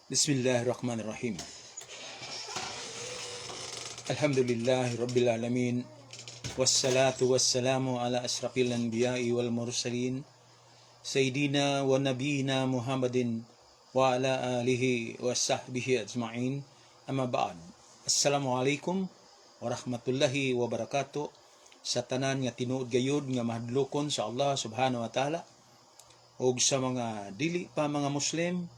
Bismillahirrahmanirrahim. Alhamdulillahi Rabbil Alamin. Wassalatu wassalamu ala asrafil anbiya'i wal mursalin. Sayyidina wa nabiyina Muhammadin wa ala alihi wa sahbihi ajma'in. Amma ba'd. Assalamualaikum warahmatullahi wabarakatuh. Sa tanan nga tinuod gayud nga mahadlokon sa Allah subhanahu wa ta'ala. Og sa mga dili pa mga Muslim,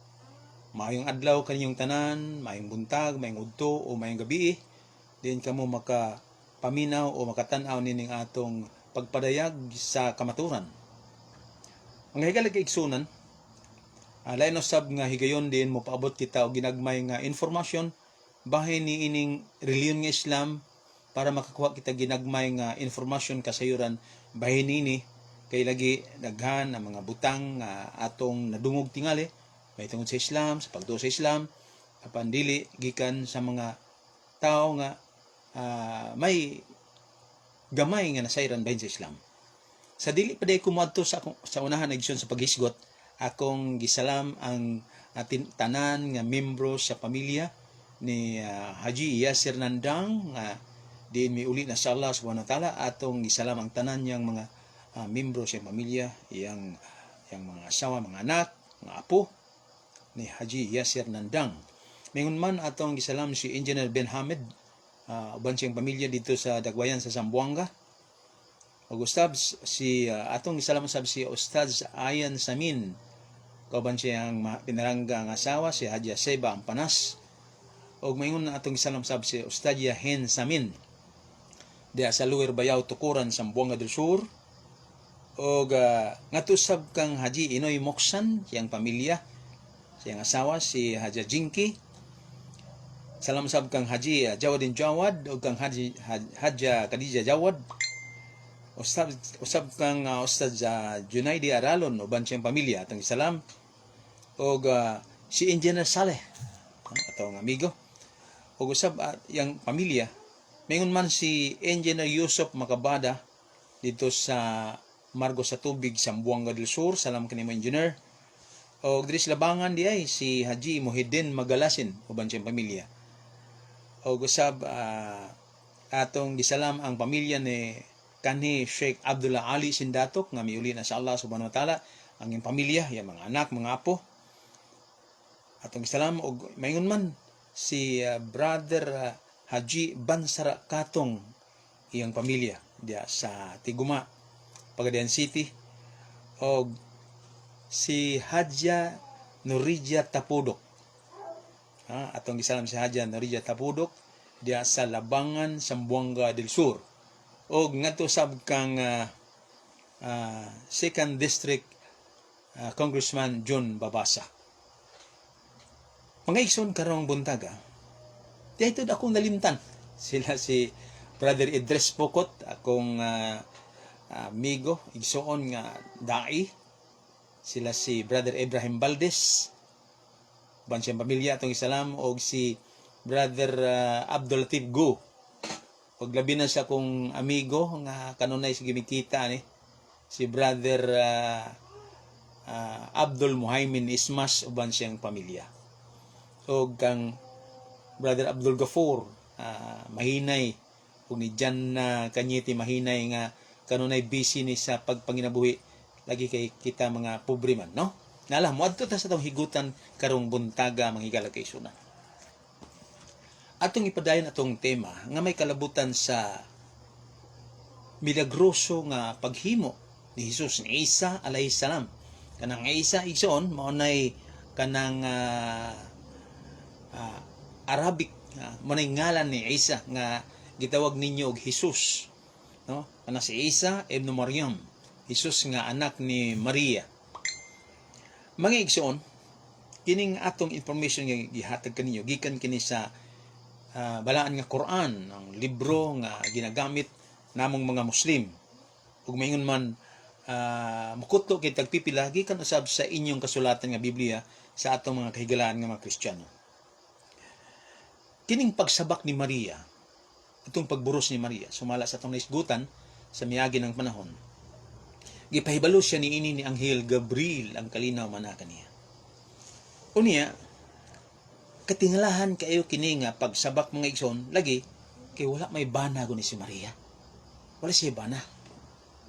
maayong adlaw kaninyong tanan, maayong buntag, maayong udto o maayong gabi, din kamo makapaminaw o makatan-aw nining atong pagpadayag sa kamaturan. Ang higalag kaigsunan, lain usab nga higayon din mo paabot kita og ginagmay nga informasyon bahin ni ining reliyon nga Islam para makakuha kita ginagmay nga informasyon kasayuran bahin nini kay lagi daghan ang mga butang nga atong nadungog tingali may tungod sa Islam, sa pagtuo sa Islam, apan dili gikan sa mga tao nga may gamay nga nasayran bahin sa Islam. Sa dili pa day kumadto sa unahan igsoon sa paghisgot, akong gisalam ang tanan nga membro sa pamilya ni Haji Yasir Nandang nga diin miuli na sa Allah subhanahu wa ta'ala. Atong gisalam ang tanan niyang mga membro sa pamilya, yang mga asawa, mga anak, mga apo ni Haji Yasir Nandang. Mingon man atong gisalam si Engineer Ben Hamid, uban siyang pamilya dito sa Dagwayan sa Zamboanga. Og usab si atong gisalam usab si Ustaz Ayan Samin, kauban siyang pinarangga nga asawa si Haji Seba ang Panas. Og mingon atong gisalam usab si Ustaz Yahen Samin diya sa Luwer Bayaw Tukuran sa Zamboanga del Sur. Og ngatusab kang Haji Inoy Moksan siyang pamilya, siyang asawa si Haji Jinky. Salam sab kang Haji Jawadin Jawad o kang Haji Khadija Jawad. Usab kang Ustaz Junaidi Aralon uban siyang pamilya atong salam. Og si Engineer Saleh atong amigo. Og usab yang pamilya mingon man si Engineer Yusuf Makabada dito sa Margo sa Tubig sa Zamboanga del Sur. Salam kanimo engineer. O diri sa Labangan di ay si Haji Muhyiddin Magalasin uban siyang pamilya. O usab atong gisalam ang pamilya ni kanhi Sheikh Abdullah Ali Sindatok nga miuli na sa Allah subhanahu wa ta'ala. Ang iyang pamilya, yang mga anak, mga apo. Atong gisalam og mayngon man si brother Haji Bansara Katong iyang pamilya diya sa Tiguma, Pagadian City. Og si Hadja Nurijah Tapudok. Atong gisalam si Hadja Nurijah Tapudok diya sa Labangan, Zamboanga del Sur. Og ngadto sab kang 2nd District Congressman John Babasa. Mga igsoon karong buntaga, dito akong nalimtan. Sila si Brother Idris Pokot, akong amigo, igsoon nga dai. Sila si Brother Ibrahim Valdez, uban siyang pamilya atong isalam, og si Brother Abdul Latif Go. Og labi na siya kong amigo nga kanunay sa gimikita ni si Brother Abdul Muhaymin Ismas, uban siyang pamilya. Og kang Brother Abdul Ghafour mahinay, ug ni Jan Kanyiti mahinay nga kanunay busy ni sa pagpanginabuhi lagi kay kita mga pobre man, no? Nala mo adto ta sa tong higutan karong buntaga mga higala kay suna. Atong ipadayon atong tema nga may kalabutan sa milagroso nga paghimo ni Hesus ni Isa alayhi salam. Kanang Isa igsoon mao nay kanang Arabic mo nay ngalan ni Isa nga gitawag ninyo og Hesus, no? Kanang si Isa ibn Maryam, Hesus nga anak ni Maria. Mga igsoon, kining atong information nga gihatag kaninyo gikan kini sa balaan nga Quran, ang libro nga ginagamit namong mga Muslim. Ug maingon man mukutlo kay tagpipila gikan usab sa inyong kasulatan nga Biblia sa atong mga kahigalaan nga mga Kristiyano. Kining pagsabak ni Maria, itong pagburos ni Maria, sumala sa atong naisgutan sa miagi ng panahon, gipahibalo siya ni Anghel Gabriel ang kalinaw manaka niya. Unya, katingalahan kayo kini nga pagsabak mga igsoon lagi kay wala may bana guni si Maria. Wala siya bana.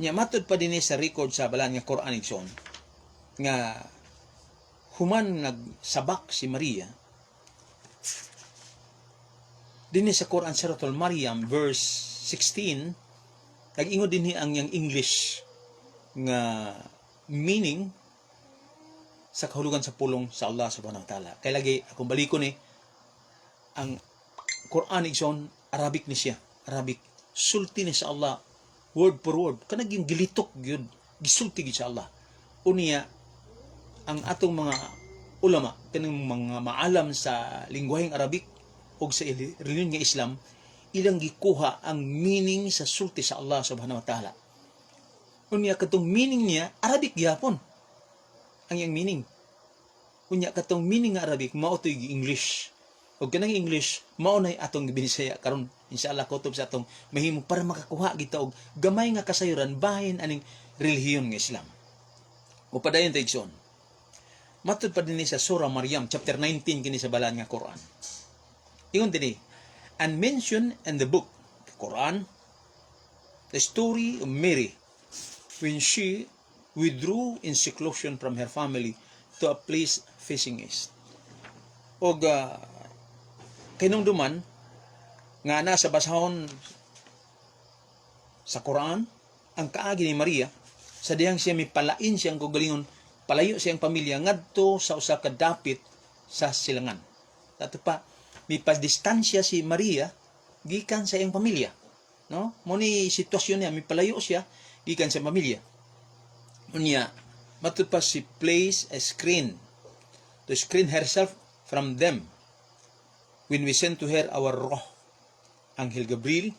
Nya matud pa dinhi sa record sa balaan nga Quran igsoon nga human nagsabak si Maria dinhi sa Quran Suratul Maryam verse 16 nag-ingon dinhi ang yang English nga meaning sa kahulugan sa pulong sa Allah subhanahu wa ta'ala. Kaya lagi akong balikon ang Quran igsoon Arabic ni siya. Arabic. Sulti ni sa Allah word for word. Kanag yung gilitok yun. Gisulti gid sa Allah. Unya ang atong mga ulama, kanang mga maalam sa lingwaheng Arabic o sa reliyon nga Islam, ilang gikuha ang meaning sa sulti sa Allah subhanahu wa ta'ala. Unya katong meaning niya, Arabic gyapon. Ang yang meaning. Unya katong meaning nga Arabic, mao to'y English. O kanang English, mao nay atong Binisaya karon inshallah kutob sa atong mahimo para makakuha kita og gamay nga kasayuran bahin aning relihiyon nga Islam. O padayon ta igsoon. Matud pa dinhi sa Surah Maryam chapter 19 kini sa balaan nga Quran. Ingon dinhi, and mention in the book, the Quran, the story of Mary when she withdrew in seclusion from her family to a place facing east. Og kinungduman nga nasa basahon sa Quran ang kaagi ni Maria sa dihang siya mipalain siyang kugalingon palayo siyang pamilya ngadto sa usa ka dapit sa silangan. Dato pa mipadistansya si Maria gikan sa iyang pamilya, no? Mo ni sitwasyon niya mipalayo siya gikan sa pamilya. Unya matud pa si place a screen to screen herself from them when we sent to her our Ruh, Angel Gabriel,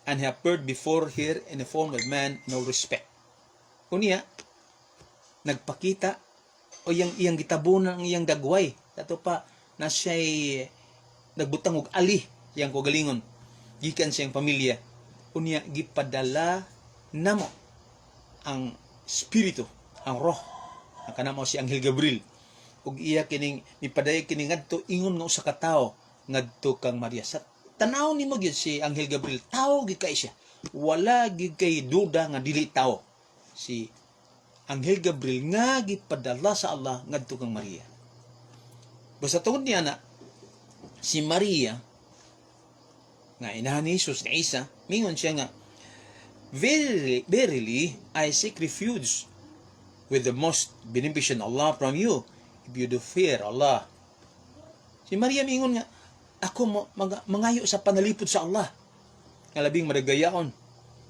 and he appeared before her in the form of man, no respect. Unya nagpakita o iyang gitabunan ang iyang dagway. Dato pa na siya'y nagbutang og ali iyang kugalingon gikan siyang pamilya. Unya gipadala namo ang spirito, ang roh, ang kanamo si Angel Gabriel. Ug iya kining mipadayag kini ngadto ingon nga usa ka tawo ngadto kang Maria. Sa tanaw nimo gyud si Angel Gabriel, tawo gid kay siya. Wala gid kay duda nga dili tawo. Si Angel Gabriel nga gipadala sa Allah ngadto kang Maria. Basta tungod niya na si Maria nga inahan ni Jesus ni Isa, mingon siya nga, verily, I seek refuge with the most beneficent Allah from you, if you do fear Allah. Si Maria mingon nga, ako mangayo sa panalipod sa Allah, nga labing madagayaon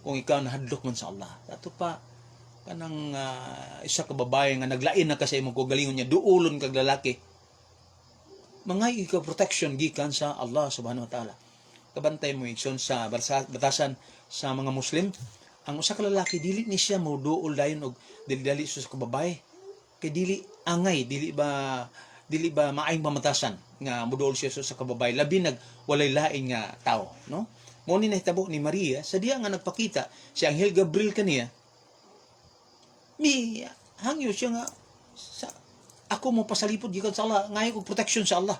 kung ikaw nahadlok man sa Allah. Dato pa, kanang isa ka babae nga naglain na kasi imong kugalingon niya, duulon kag lalaki, mangayo ka protection gikan sa Allah subhanahu wa ta'ala. Kabantay mo igsoon sa batasan sa mga Muslim, ang usa ka lalaki dili ni siya mo duol dayon og dili sa babae kay dili angay, dili ba maayong pamatasan nga muduol siya sa kababae labi walay lain nga tao, no? Mo ni nahitabo ni Maria sa diha nga nagpakita si Angel Gabriel kaniya, mi hangyo siya nga sa ako mo pasalipod gikan sa Allah, ngayo og protection sa Allah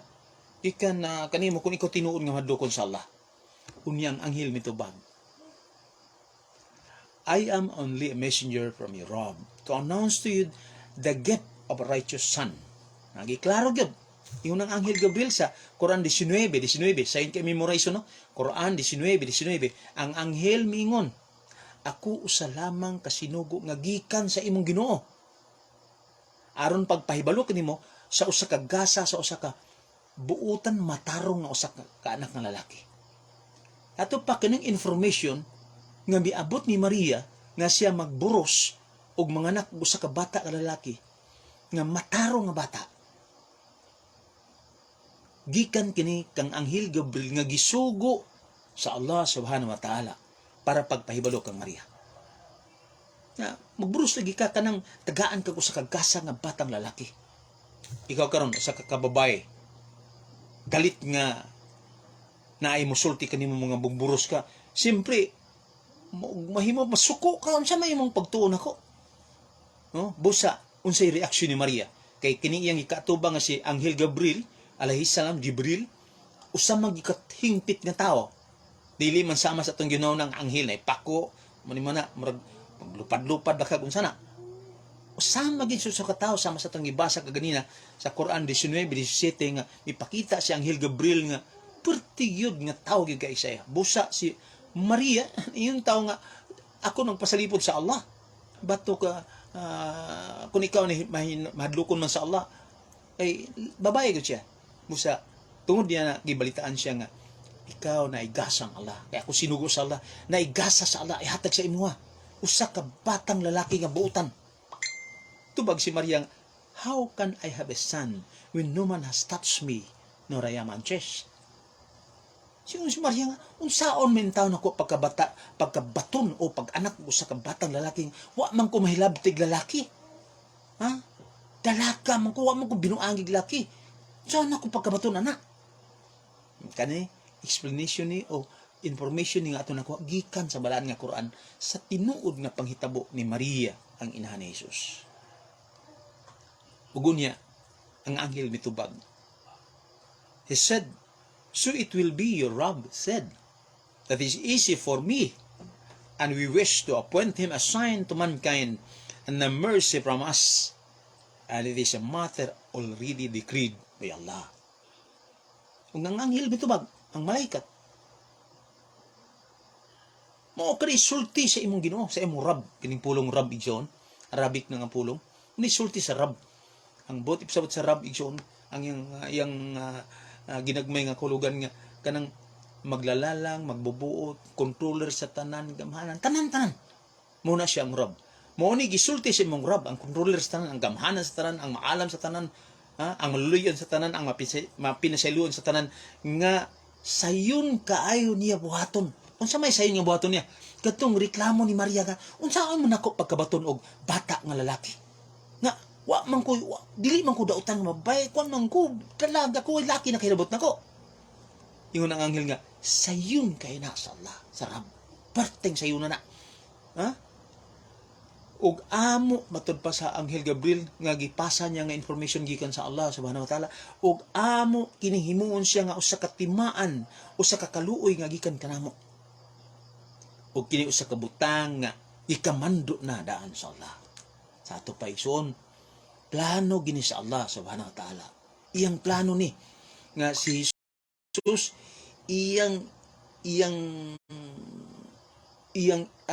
ikan kanimo kung ikaw tinuod nga madukon sa Allah. Unyang anghel mitubag, I am only a messenger from your Rob to announce to you the gift of a righteous son. Nagiklaro gyud yung ng Angel Gabriel sa Quran 19:19. Sayon kay memorize no? Quran 19:19. Ang anghel miingon, ako usa lamang kasinugo nga gikan sa imong Ginoo. Aron pagpahibalo kanimo sa usa ka gasa, sa usa ka buutan matarong nga usa ka anak nga lalaki. Ato pa kining information nga miabot ni Maria nga siya magburos og manganak og usa ka bata ka lalaki nga matarong nga bata. Gikan kini kang Angel Gabriel nga gisugo sa Allah subhanahu wa ta'ala para pagpahibalo kang Maria. Nga magburos lagi ka kanang tagaan kag usa ka gasa nga batang lalaki. Ikaw karon usa ka babae galit nga naay mosulti kanimo mga bugburos ka, siyempre mahimo masuko ka unsa may imong pagtuon ako, no? Busa unsay reaksyon ni Maria kay kini iyang ikatubang nga si Angel Gabriel alayhi salam, Jibril, usa magikat hingpit nga tao. Dili man sama sa atong Ginoo ng anghel na ipako, manimana maglupad-lupad na kag unsa na. Usama gid sa katao sama sa atong gibasa kaganina sa Quran 19:17 nga ipakita si anghel Gabriel nga pertigyod nga tao gyud kay Isaiah. Busa si Maria, yung tao nga ako nang pasalipod sa Allah. Bato ka kung ikaw ni mahadlukon man sa Allah ay babae gud siya. Busa tungod niya na gibalitaan siya nga ikaw na igasang Allah. Kaya ako sinugo sa Allah, na igasa sa Allah ihatag sa imuha. Usa ka batang lalaki nga buutan. Tubag si Maria, how can I have a son when no man has touched me nor I am anxious? Si Maria nga, unsaon men taon ako pagkabaton o pag-anak ko sa kabatang lalaking, wa man ko mahilabtig lalaki. Ha? Dalaka man ko, wa man ko binuangig lalaki. Saan ako pagkabaton, anak? Kani, explanation ni o information ni nga ato nakuha gikan sa balaan nga Quran sa tinuod nga panghitabo ni Maria ang inahan ni Jesus. Ugon niya, ang anghel mitubag. He said, so it will be, your Rabb said, that is easy for me, and we wish to appoint him a sign to mankind and a mercy from us, and it is a matter already decreed by Allah. Kung ang anghel mitubag, ang malaikat, mo kani sulti sa imong Ginoo, sa imong Rabb, kining pulong Rabb igsoon, Arabic na nga pulong, ni sulti sa Rabb. Ang bot ipsabot sa Rabb igsoon, ang yang ginagmay nga kulugan nga kanang maglalalang, magbubuot, controller sa tanan, gamhanan, tanan. Muna siya ang Rabb. Mao ni gisulti sa imong Rabb, ang controller sa tanan, ang gamhanan sa tanan, ang maalam sa tanan, ang maluluyon sa tanan, ang mapinasayloon sa tanan, nga sayon kaayo niya buhaton. Unsa may sayon nga buhaton niya? Katong reklamo ni Maria nga, unsaon man ako pagkabaton og bata nga lalaki? Nga, dili man ko dautan nga mabay, kung man ko, dalaga ko, laki na kinabot na ko. Yung ang anghel nga, sayon kayo na sa Allah, sa Rabb. Parteng sayon na. Ha? Og amo matud pa sa anghel Gabriel nga gipasa niya nga information gikan sa Allah subhanahu wa taala, og amo kining himuon siya nga usa ka timaan, usa ka kaluoy nga gikan kanamo. Og kini usa ka butang nga ikamando na daan sa Allah. Sa ato pa igsoon, plano gini sa Allah subhanahu wa taala. Iyang plano ni nga si Jesus iyang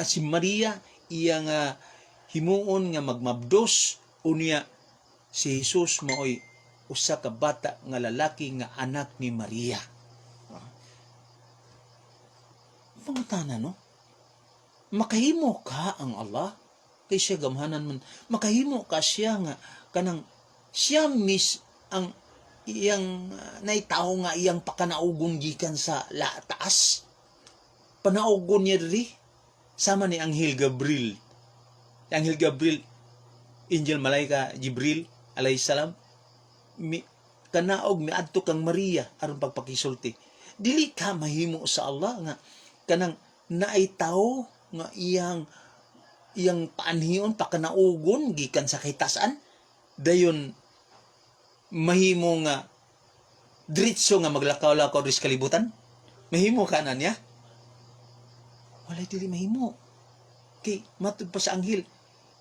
si Maria iyang himuon nga magmabdos unya si Jesus maoy usa ka bata nga lalaki nga anak ni Maria. Pangutana no? Makahimo ka ang Allah kay siya gamhanan man. Makahimo ka siya nga kanang siya ang iyang naitaho nga iyang pakanaugon gikan sa taas. Panaugon niya diri sama ni Anghel Gabriel. Anghel Gabriel, Angel Malaika Jibril alayhi salam, kanaog miadto kang Maria aron pagpakisulti. Dili ka mahimo sa Allah nga kanang naitaho nga iyang paanhion pakanaugon gikan sa kitasan dayon mahimo nga diretso nga maglakaw-lakaw sa kalibutan. Mahimo ka na niya? Walay dili mahimo. Kay matud pa sa anghel,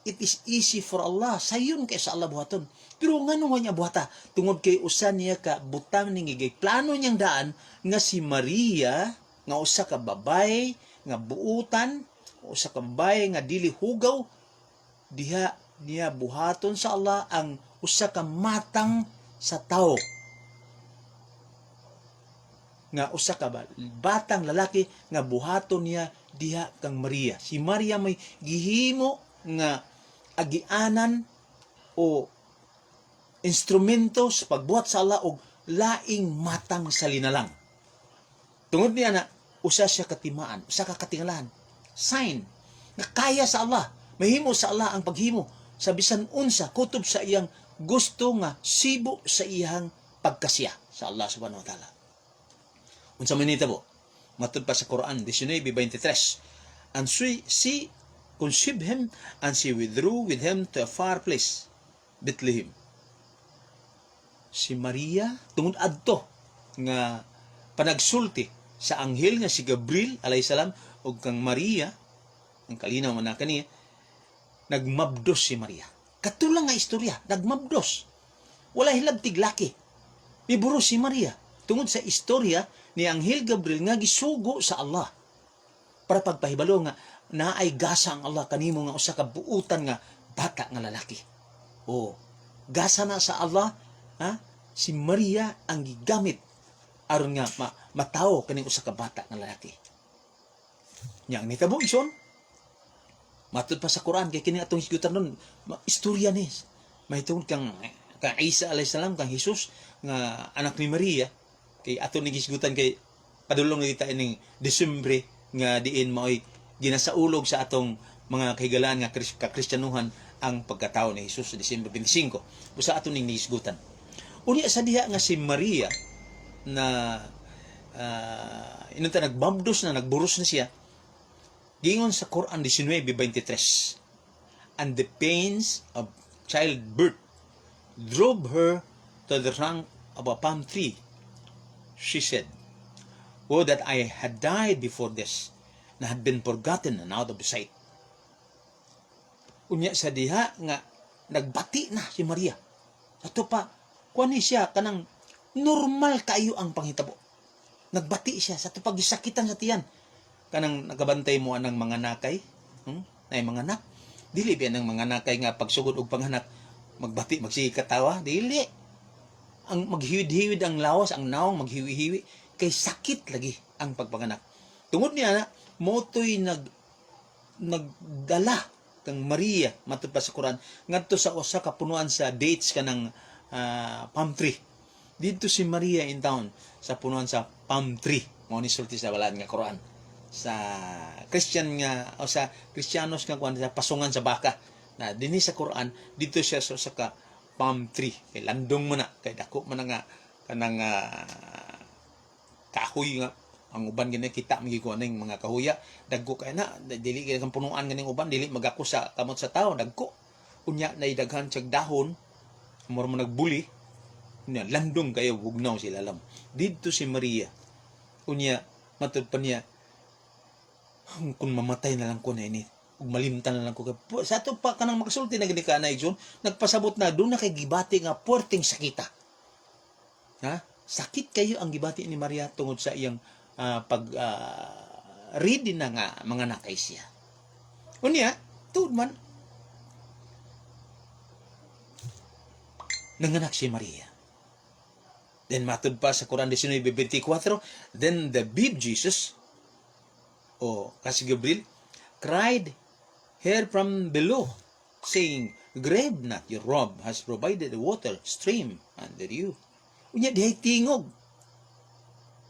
it is easy for Allah. Sayon kay sa Allah buhaton. Pero ngano nga niya buhata? Tungod kay usa niya ka butang ning igay plano niyang daan nga si Maria nga usa ka babay nga buutan, usa ka babay nga dili hugaw, diha niya buhaton sa Allah ang usa ka matang sa tao. Nga usa ka batang lalaki nga buhaton niya diha kang Maria. Si Maria may gihimo nga agianan o instrumento sa pagbuhat sa Allah og laing matang sa linalang. Tungod niya na usa siya katimaan, usa ka katingalahan, sign nga kaya sa Allah, mahimo sa Allah ang paghimo sa bisan unsa kutob sa iyang gusto nga sibo sa iyang pagkasya sa Allah subhanahu wa ta'ala. Unsa man nitabo? Matud pa sa Quran 19:23. And she conceived him and she withdrew with him to a far place, Bethlehem. si Maria tungod adto nga panagsulti sa anghel nga si Gabriel alayhisalam ug kang Maria ang kalinaw man na kaniya nagmabdos si Maria. Katulang nga istorya, nagmabdos. Wala hilabtig laki. Miburo si Maria tungod sa istorya ni Anghel Gabriel nga gisugo sa Allah para pagpahibalo nga naay gasa ang Allah kanimo nga usa ka buutan nga bata nga lalaki. O gasa na sa Allah, si Maria ang gigamit aron nga matawo kaning usa ka bata nga lalaki. Nya ang nitabo ison matud pa sa Quran kay kini atong hisgutan nun istorya ni mahitungod kang Isa alayhis salam kang Jesus nga anak ni Maria kay aton ni hisgutan kay padulong ni kita ining Disyembre nga diin maoy ginasaulog sa atong mga kahigalaan nga Kristyanuhan ang pagkatao ni Jesus sa Disyembre 25 usa aton ning hisgutan. Unya sa diha nga si Maria na inunta nagbabdos na nagburos na siya. Gingon sa Quran 19:23, and the pains of childbirth drove her to the trunk of a palm tree. She said, "Oh, that I had died before this, and had been forgotten and out of sight." Unya sa diha nga nagbati na si Maria. Ato pa, kuani siya kanang normal kayo ang panghitabo. Nagbati siya sa pagisakitan sa tiyan. Kanang nagabantay mo anang mga nakay, nay mga nak. Dili ba nang mga nakay nga pagsugod og panganak magbati magsikatawa, dili. Ang maghiwid-hiwid ang lawas, ang nawong maghiwi-hiwi kay sakit lagi ang pagpanganak. Tungod niya na motoy nagdala kang Maria matud pa sa Quran ngadto sa usa ka punuan sa dates kanang palm tree. Dito si Maria in town sa punuan sa palm tree. Mao ni sulti sa balaan nga Quran. Sa Christian nga o sa Kristiyanos nga kuan sa pasungan sa baka na dinhi sa Quran dito siya sa ka palm tree kay landong mo na kay dako man nga kanang kahoy nga ang uban gani kita magikuan ning mga kahuya dagko kay na dili kay kang punuan ganing uban dili magako sa kamot sa tao dagko unya nay daghan siya dahon mo nagbuli unya landong kayo bugnaw sila lam dito si Maria unya matud pa niya kung mamatay na lang ko na ini ug malimtan na lang ko sa ato pa kanang makasulti na gani ka na igsoon nagpasabot na doon na kay gibati nga puwerteng sakita sakit kayo ang gibati ni Maria tungod sa iyang ready na nga mga nakay siya unya tuod man nanganak si Maria. Then matud pa sa Quran 19:24, then the babe Jesus kasi Gabriel cried her from below, saying, "Grab not, your robe has provided a water stream under you." Unya dihay tingog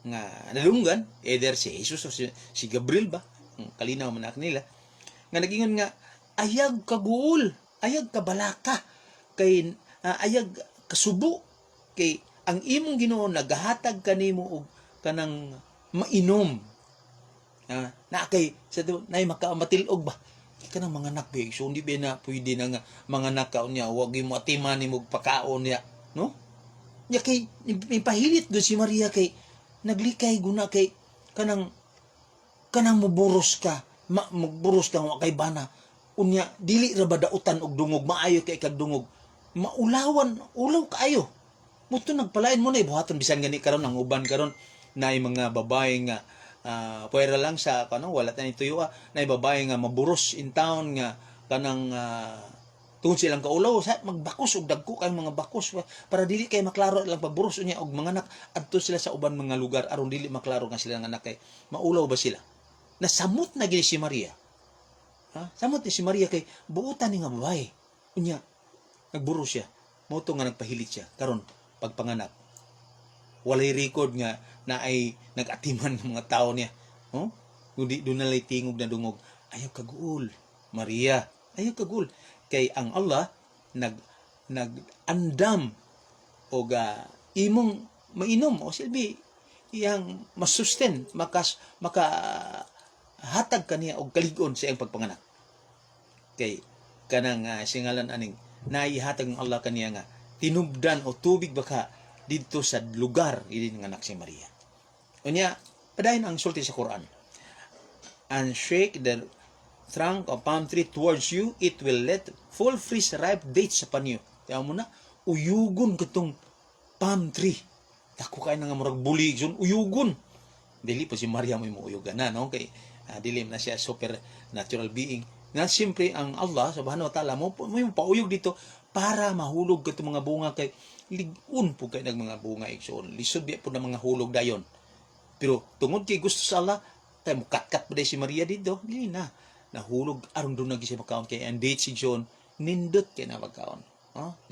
nga nalunggan either si Jesus o si Gabriel ba kalinaw man nila nga nagingon nga ayag kaguol, ayag kabalaka kay ayag kasubo kay ang imong Ginoo nagahatag kanimo og kanang mainom na kay sa nay makamatilog ba kanang mga anak ba so hindi ba na pwede na nga mga nakaon niya wag mo atiman nimo pagkaon niya no nya kay ipahilit do si Maria kay naglikay guna kay kanang muburos ka magburos ka wa kay bana unya dili ra ba dautan og dungog maayo kay kag dungog maulawan ulaw kaayo muto nagpalain mo na ibuhaton bisan gani karon ang uban karon nay mga babae nga puwera lang sa kanang wala ta ni tuyo nay babae nga maburos in town nga kanang tungod silang kaulaw sa magbakos og dagko kay mga bakos para dili kay maklaro lang pagburos unya og mga anak adto sila sa uban mga lugar aron dili maklaro nga sila nga anak kay maulaw ba sila nasamot na gid si Maria samot ni si Maria kay buutan ni nga babae unya nagburo siya mao to nga nagpahilit siya karon pagpanganak walay record nga na ay nagatiman ng mga tao niya kundi doon nalay tingog na dungog ayaw kaguol Maria ayaw kaguol kay ang Allah nag-andam o imong mainom o silbi iyang masusten maka hatag kaniya og kalig-on sa iyang pagpanganak kay kanang singalan aning naihatag ng Allah kaniya nga tinubdan o tubig baka dito sa lugar ini nga anak si Maria. Unya padayon ang sulti sa Quran. And shake the trunk of palm tree towards you, it will let full fresh ripe dates upon you. Kaya mo na, uyugon katong palm tree. Dako kayo nga murag bulig, uyugon. Dili po si Maria mo uyugan na, no? Kay dilim na siya supernatural being. Nga siyempre ang Allah subhanahu wa ta'ala mo pauyog dito para mahulog katong mga bunga kay ligun po kay nag mga bunga igsoon. Lisod di po na mga hulog dayon. Pero tungod kay gusto sa Allah, tayo mukatkat pa si Maria dito, dili na. Nahulog aron doon nag siya makaon kay and date sigyon nindot kay na magkaon.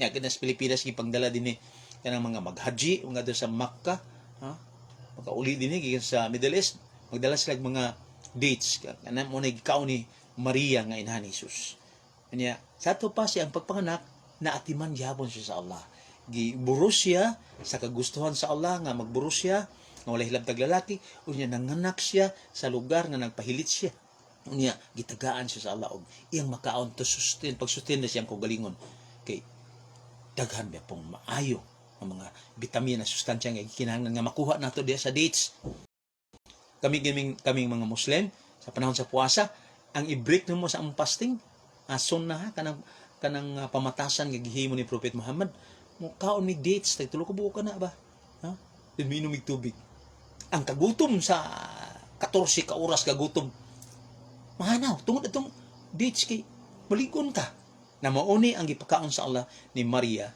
Niya kay nas Pilipinas gipangdala dinhi kanang mga maghaji mga do sa Makkah, makauli dinhi gikan sa Middle East, magdala sila mga dates kana mo na gikaon ni Maria nga inahan ni Jesus. Niya sa ato pa siya ang pagpanganak naatiman gyapon siya sa Allah. Giburos siya sa kagustuhan sa Allah nga magburos siya nga walay hilabtag lalaki, unya nanganak siya sa lugar nga nagpahilit siya. Unya gitagaan siya sa Allah og iyang makaon to sustain pagsustain na siyang kaugalingon kay daghan ba pong maayo ang mga bitamina sustansya nga kinahanglan nga makuha nato diya sa dates. Kaming mga Muslim sa panahon sa puasa ang i-break nimo sa ang fasting sunnah kanang pamatasan nga gihimo ni Prophet Muhammad mo kaon ni dates tay tulo ka buok na ba minom mig tubig ang kagutom sa 14 ka oras kagutom mahanaw tungod atong dates kay maligon ka na mauni ang gipakaon sa Allah ni Maria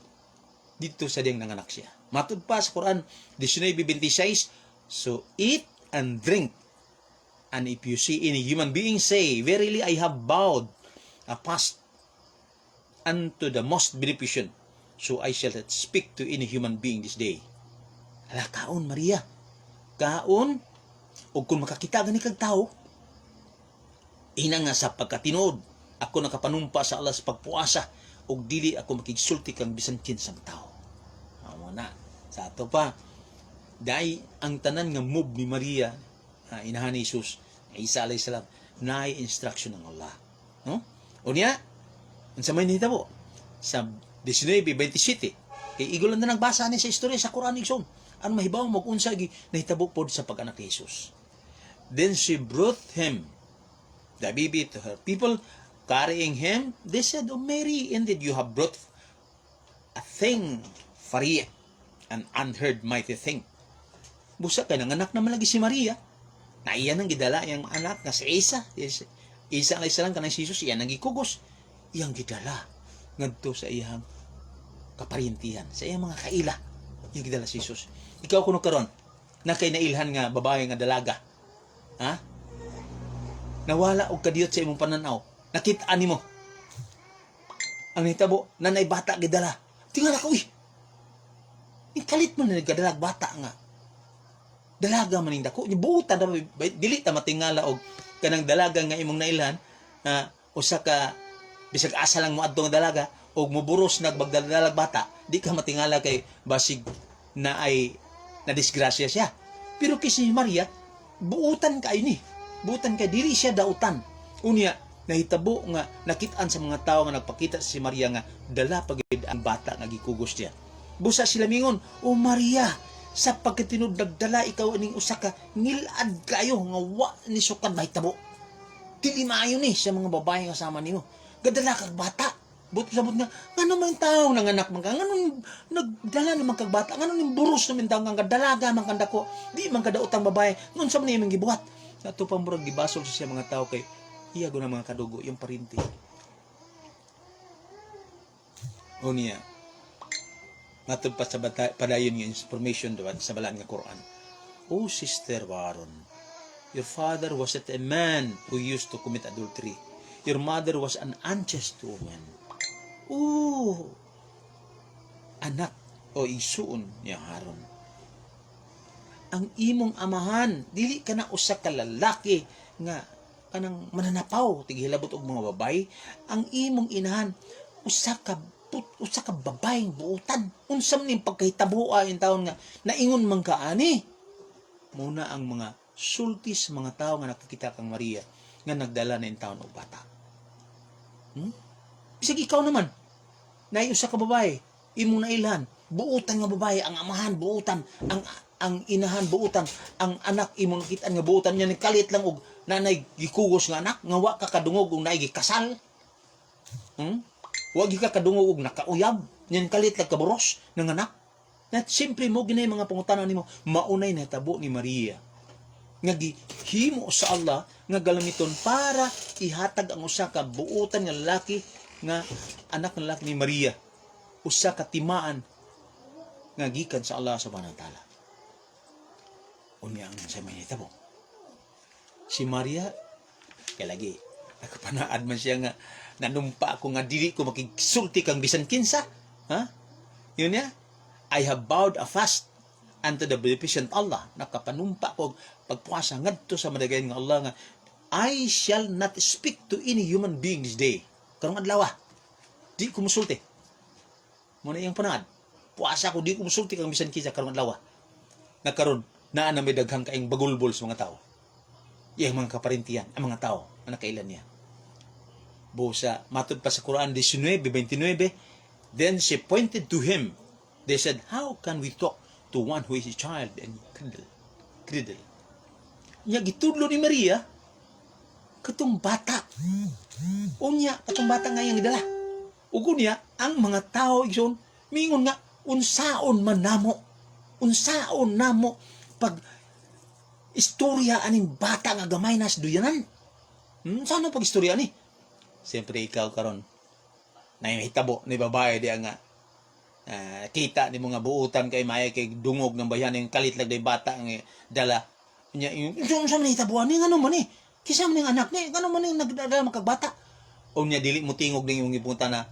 dito sa diyang nanganak siya. Matud pa sa Quran 19:26, so eat and drink, and if you see any human being say, verily I have vowed a fast unto the most beneficent, so I shall not speak to any human being this day. Hala kaon Maria, kaon ug kung makakita gani kag tawo ina nga sa pagkatinuod ako nakapanumpa sa Allah sa pagpuasa ug dili ako makigsulti kang bisan kinsang tao. Amo na sa ato pa dai ang tanan nga move ni Maria inahan ni Jesus Isa alayhi salam naay instruction ng Allah, no? Unya unsa may nahitabo sa 19:27 kay igol na nagbasa ni sa istorya sa Quran igsoon ang mahibaw mo kung unsa gi nahitabo pod sa pag-anak ni Jesus. Then she brought him the baby to her people, carrying him. They said, "Oh Mary, indeed you have brought a thing faria, an unheard mighty thing." Busa kay nanganak naman lagi si Maria. Na iya nang gidala yang anak nga si Isa. Isa alayhi salam kanang si Jesus iya nang gikugos. Iyang gidala ngadto sa iyang kaparintihan, sa iyang mga kaila. Iyang gidala si Jesus. Ikaw kuno karon na kay nailhan nga babae nga dalaga. Nawala og kadiyot sa imong pananaw. Nakit-an nimo. Ang hitabo nanay bata gidala. Tingala ka uy. Ikalit man na gadalag bata nga. Dalaga man ning dako. Buutan na dili ta matingala og kanang dalaga nga imong nailhan na usa ka bisag asa lang mo adto nga dalaga og moburos nagbagdalalag bata, di ka matingala kay basig na ay na disgrasya siya. Pero kay si Maria buutan kay ni. Buutan kay dili siya dautan. Unya nahitabo nga nakit-an sa mga tao nga nagpakita si Maria nga dala pagid ang bata nga gikugos niya. Busa sila mingon, "O Maria, sa pagkatinud nagdala ikaw ning usa ka ngilad kayo nga wa ni sukad mahitabo. Dili maayo ni sa mga babae nga sama nimo. Gadala kag bata." But sabot nga, ngano man tao nanganak man ka, ngano nagdala naman kag bata, ngano ning buros naman tao nga dalaga man kanda ko, di man kada utang babae, ngun sa man imong gibuhat. Sa to pamurag gibasol sa mga tao kay iya go na mga kadugo yung parinti. Unya matod pa sa padayon nga information doon sa balaan nga Quran. "Oh sister Baron, your father was a man who used to commit adultery. Your mother was an unchaste woman." Oh, anak o isuon niya Haron. Ang imong amahan dili kana usa ka lalaki nga kanang mananapaw tigilabot og mga babay. Ang imong inahan usa ka babayeng buutan. Unsam ning pagkahitaboa in taon nga naingon man ka ani. Muna ang mga sultis mga tao nga nakikita kang Maria nga nagdala na in taon og bata. Bisag ikaw naman na usa ka babae imong nailhan Buutan nga babae, ang amahan buutan, ang inahan buutan, ang anak imong nakitaan nga buutan niya kalit lang og nanay gikugos nga anak nga wa ka kadungog og naay gikasal. Wa gi ka kadungog og nakauyab, nyan kalit lang kaburos ng anak. Na simple mo ginay mga pangutanan nimo, maunay na tabo ni Maria nga gihimo sa Allah nga galamiton para ihatag ang usa ka buutan nga lalaki nga anak ng lalaki ni Maria, usa ka timaan nga gikan sa Allah subhanahu wa ta'ala. Unya ang sa may nitabo si Maria kay lagi nakapanaad man siya nga nanumpa ako nga dili ko makigsulti kang bisan kinsa, yun ya, I have vowed a fast unto the beneficent Allah. Nakapanumpa ko pagpuasa ngadto sa madagayan nga Allah nga I shall not speak to any human being this day. Karong adlaw di ko musulti. Mo na iyang panaad. Puasa ko di ko musulti kang bisan kinsa karong adlaw. Nagkaron naa na may daghang kaayong bagulbol sa mga tao. Iyang mga kaparintiyan, ang mga tao ang nakailan niya. Busa matud pa sa Quran 19:29, then she pointed to him. They said, how can we talk to one who is a child and cradle? Nya gitudlo ni Maria katong bata. Unya katong bata nga yang gidala. Ug unya ang mga tao igsoon mingon nga unsaon man namo pag istorya aning bata nga gamay nas duyanan. Saan pag istorya ni? Siyempre ikaw karon nahitabo ni babae di nga kita ni mga buutan kay maya kay dungog ng bayan yung kalit lang day bata ang dala nya yung sa man hitabuan ni ngano man ni kisa man ning anak ni ngano man ning nagdala makagbata o nya dili mo tingog ning yung ipunta na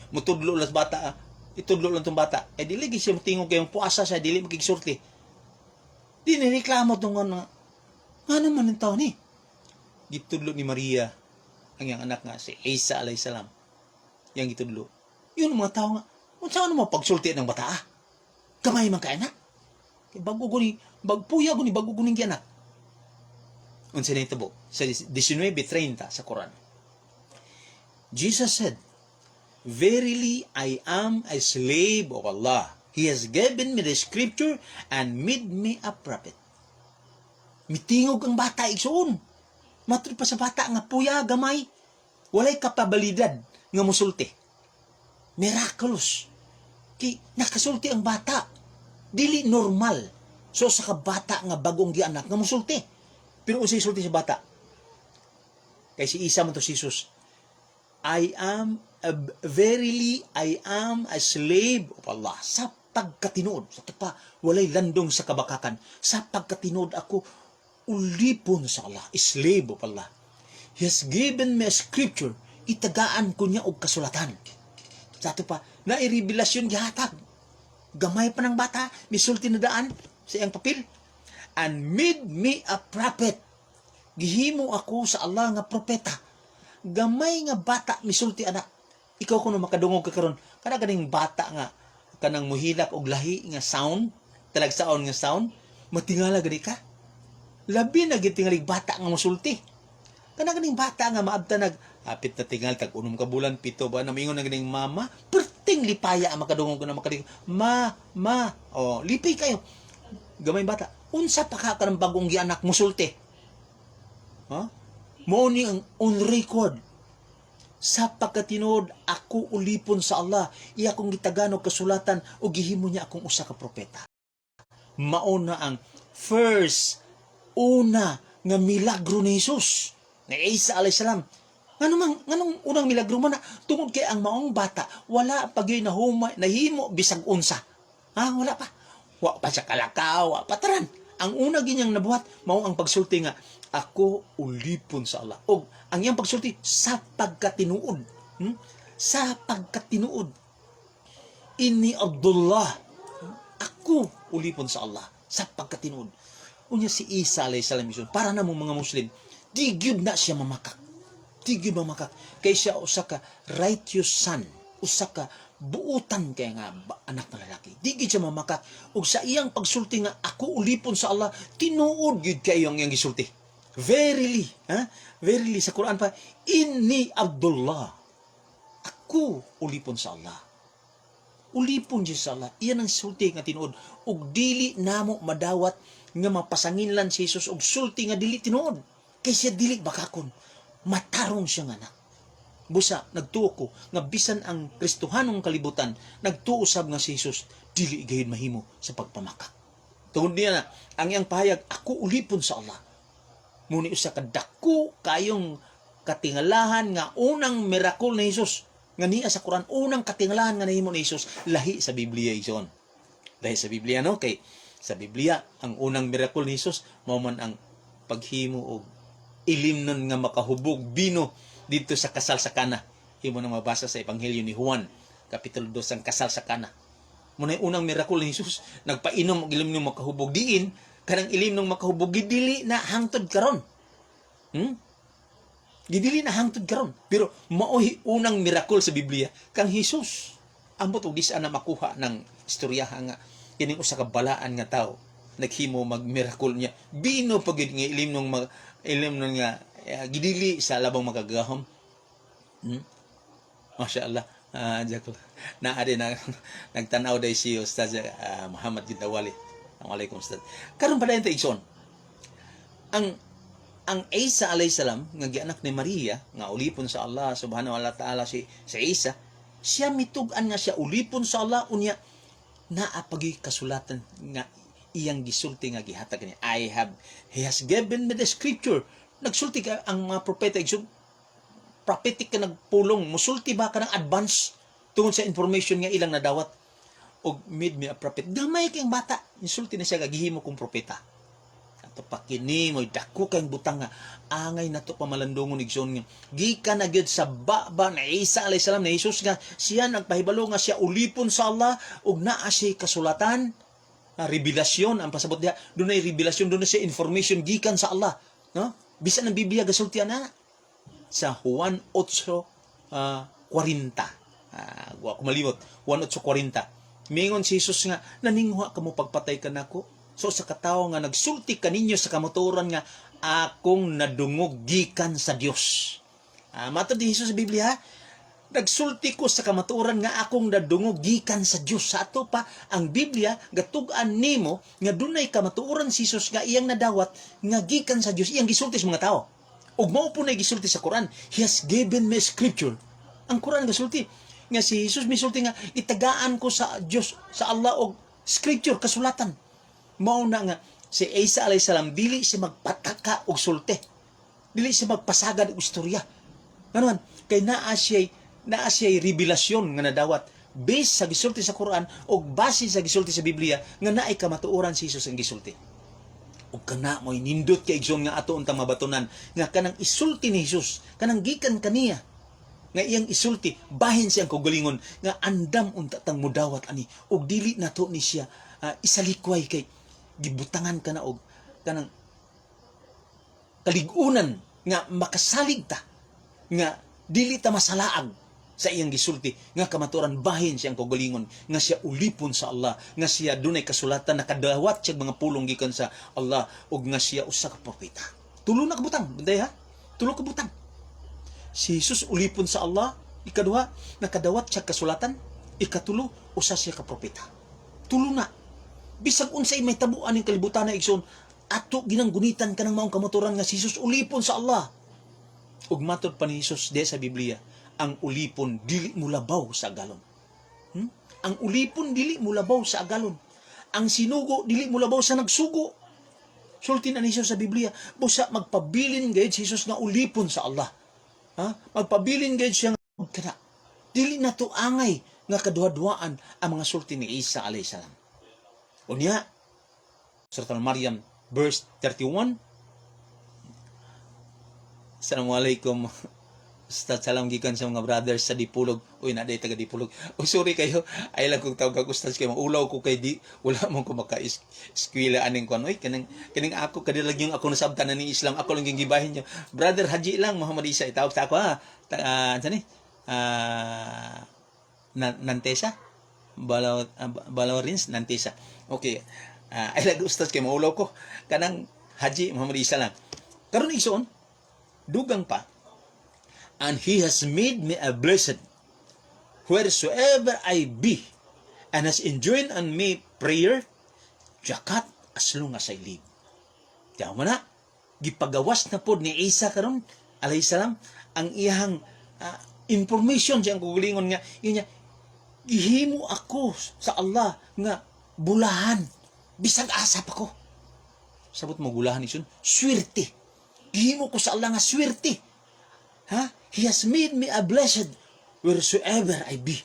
mutudlo las bata itudlo lang tong bata dili gi siya motingog kay yung puasa sa dili makigsulti di ni reklamo tong ngano man ning tawo ni gitudlo ni Maria ang yang anak nga si Isa alayhis salam yang gitudlo yun mga tao nga unsa ano mo pagsulti ng bata? Kamay man ka anak. Bago bagpuya guni bago guning anak. Unsa na itabo sa 19:30 sa Quran. Jesus said, "Verily I am a slave of Allah. He has given me the scripture and made me a prophet." Mitingog ang bata igsoon. Matri pa sa bata nga puya gamay. Walay kapabalidad nga musulti. Miraculous. Nakasulti ang bata. Dili normal. So sa kabata nga bagong gianak nga musulti. Pero unsay sulti sa bata? Kay si Isa man to si Jesus. Verily I am a slave of Allah. Sa pagkatinuod, sa pa walay landong sa kabakakan. Sa pagkatinuod ako ulipon sa Allah, slave of Allah. He has given me a scripture. Itagaan ko niya og kasulatan. Sa ato pa, nairevelasyon gihatag. Gamay pa ng bata, misulti na daan sa iyang papel. And made me a prophet. Gihimo ako sa Allah nga propeta. Gamay nga bata, misulti anak. Ikaw kuno makadungog ka karon, kana ganing bata nga kanang muhilak og lahi nga sound, talagsaon nga sound, matingala gani ka. Labi na gitingalig bata nga musulti. Kana ganing bata nga maabta hapit na tingal tag unom ka bulan pito ba namingon na ganing mama perting lipaya ang makadungog na makadig lipi kayo gamay bata unsa pa ka kanang bagong gianak musulti mo ni ang on record sa pagkatinuod ako ulipon sa Allah iya akong gitaganog kasulatan o gihimo niya akong usa ka propeta mao na ang una nga milagro ni Jesus na Isa alayhis salam. Nganong unang milagro man na tungod kay ang maong bata wala pagyoy nahimo bisag unsa. Wala pa. Wa pa sa kalakaw, wa pataran. Ang una ginyang nabuhat mao ang pagsulti nga ako ulipon sa Allah. Og ang iyang pagsulti sa pagkatinuod. Sa pagkatinuod. Inni Abdullah. Ako ulipon sa Allah sa pagkatinuod. Unya si Isa alayhis salam para na mga Muslim di gyud na siya mamakak. Di gyud mamakak. Kay siya usa ka righteous son, usa ka buutan kay nga anak ng lalaki. Di gyud siya mamakak. Ug sa iyang pagsulti nga ako ulipon sa Allah, tinuod gyud kayo ang iyang gisulti. Verily, verily sa Quran pa, inni Abdullah. Ako ulipon sa Allah. ulipon Diyos sa Allah. Iyan ang sulti nga tinuod. Ug dili namo madawat nga mapasanginlan si Jesus og sulti nga dili tinuod. Kay siya dili bakakon. Matarong siya nga na. Busa, nagtuo ko nga bisan ang Kristohanong kalibutan, nagtuusab nga si Jesus, dili gayud mahimo sa pagpamakak. Tungod niya na, ang iyang pahayag, ako ulipon sa Allah. Muni usa ka dako kayong katingalahan nga unang miracle ni Jesus. Nga niya sa Quran, unang katingalahan nga nahimo ni Jesus, lahi sa Biblia ison. Lahi sa Biblia, no? Kay sa Biblia, ang unang miracle ni Jesus, mao man ang paghimo og ilimnon nga makahubog bino dito sa kasal sa Kana. Himo nang mabasa sa Ebanghelyo ni Juan, Kapitulo 2, ang kasal sa Kana. Muna yung unang miracle ni Jesus, nagpainom og ilim ng makahubog diin, kanang ilim ng makahubog, gidili na hangtod karon. Gidili na hangtod karon. Pero maohi unang miracle sa Biblia, kang Jesus. Ambot og di na makuha ng istoryahan nga, kining usa ka balaan nga tao, naghimo mag-miracle niya. Bino pagid nga ilim ng nga gidili sa labang magagahom. Masya Allah. Naade na nagtanaw day si Ustaz Muhammad Gintawali. Assalamualaikum Ustaz. Karon pa dayon ta igsoon. Ang Isa alayhi salam nga gianak ni Maria nga ulipon sa Allah subhanahu wa ta'ala si Isa, siya mitug-an nga siya ulipon sa Allah unya naa pagi kasulatan nga iyang gisulti nga gihatag niya. He has given me the scripture. Nagsulti ka ang mga propeta, prophetic ka nagpulong, musulti ba ka ng advance tungkol sa information nga ilang nadawat o made me a prophet. Gamay kang bata, insulti na siya, gagihimo kong propeta. Ato pakini mo, dako kang butang nga, angay na to pamalandungon igsoon nga. Gika na gyud sa baba na Isa alayhi salam na Jesus nga, siya nagpahibalo nga siya ulipon sa Allah, ug naa siya kasulatan, revelasyon, ang pasabot niya, doon ay revelasyon, doon na siya information, gikan sa Allah. No? Bisan ng Biblia gasultian na sa Juan 8:40. Wa ko malimot. Juan 8:40. Mingon si Jesus nga, naningwa kamo pagpatay ka nako. So sa katawo nga nagsulti kaninyo sa kamotoran nga akong nadungog gikan sa Dios. Matod ni Jesus sa Biblia, nagsulti ko sa kamatuoran nga akong nadungog gikan sa Dios. Sa ato pa ang Biblia gatug-an nimo nga dunay kamatuoran si Jesus nga iyang nadawat nga gikan sa Dios, iyang gisulti sa mga tao. Ug mao po na gisulti sa Quran. He has given me scripture. Ang Quran gasulti nga si Jesus misulti nga itagaan ko sa Dios, sa Allah og scripture, kasulatan. Mao na nga si Isa alayhi salam dili siya magpataka og sulti. Dili siya magpasagad og istorya. Ngano kay naa siya revelasyon nga nadawat based sa gisulti sa Quran o base sa gisulti sa Biblia nga naay kamatuoran si Jesus ang gisulti. O kana mo'y nindot kay igsoon nga ato untang mabatunan nga kanang isulti ni Jesus, kanang gikan kaniya nga iyang isulti, bahin siyang kaugalingon nga andam unta tang mudawat ani og dili nato ni siya isalikway kay gibutangan kana og kanang kaligunan nga makasalig ta nga dili ta masalaag sa iyang gisulti nga kamaturan, bahin siyang kaugalingon nga siya ulipon sa Allah, nga siya dunay kasulatan nakadawat siya mga pulong gikan sa Allah ug nga siya usa ka propeta. Tulo na kabutang, banday ha? Tulo ka butang. Si Jesus ulipon sa Allah, ikaduha nakadawat siya kasulatan, ikatulo usa siya ka propeta. Tulo na. Bisag unsay may tabuan ning kalibutan na igsoon, ato ginanggunitan kanang maong kamaturan nga si Jesus ulipon sa Allah. Ug matod pa ni Jesus di sa Biblia, ang ulipon dili mulabaw sa agalon. Ang ulipon dili mulabaw sa agalon. Ang sinugo dili mulabaw sa nagsugo. Sulti na ni Jesus sa Biblia, busa magpabilin gayud si Jesus nga ulipon sa Allah. Magpabilin gayud siya nga kana. Dili na to angay nga kaduha-duhaan ang mga sulti ni Isa alayhi salam. Unya, Surat Al-Maryam verse 31. Assalamualaikum. Ustaz, salam gikan sa mga brothers sa Dipulog. Uy, naday taga Dipulog. Oh, sorry kayo. Ay lang kong tawag kag ustaz kayo. Maulaw ko kay di. Wala mo ko maka-eskwela aning kon. Uy, kaning ako kadilag yung ako nasabtan na ni Islam. Ako lang yung gibahin niyo. Brother Haji lang, Muhammad Isa. Itawag sa ako ha. Saan Nantesa? Balawrins, Nantesa. Okay. Ay lang ustaz kayo. Maulaw ko. Kanang Haji, Muhammad Isa lang. Karon igsoon, dugang pa. And He has made me a blessed wheresoever I be. and has enjoined on me prayer, jakat as long as I live. Diyaw mo na, gipagawas na po ni Isa karon alayhisalam ang iyang information siyang kugulingon nga, yun niya, gihimo ako sa Allah nga bulahan, bisag asap ako. Sabot mo gulahan isun, swerte. Gihimo ko sa Allah nga swerte. He has made me a blessed wheresoever I be.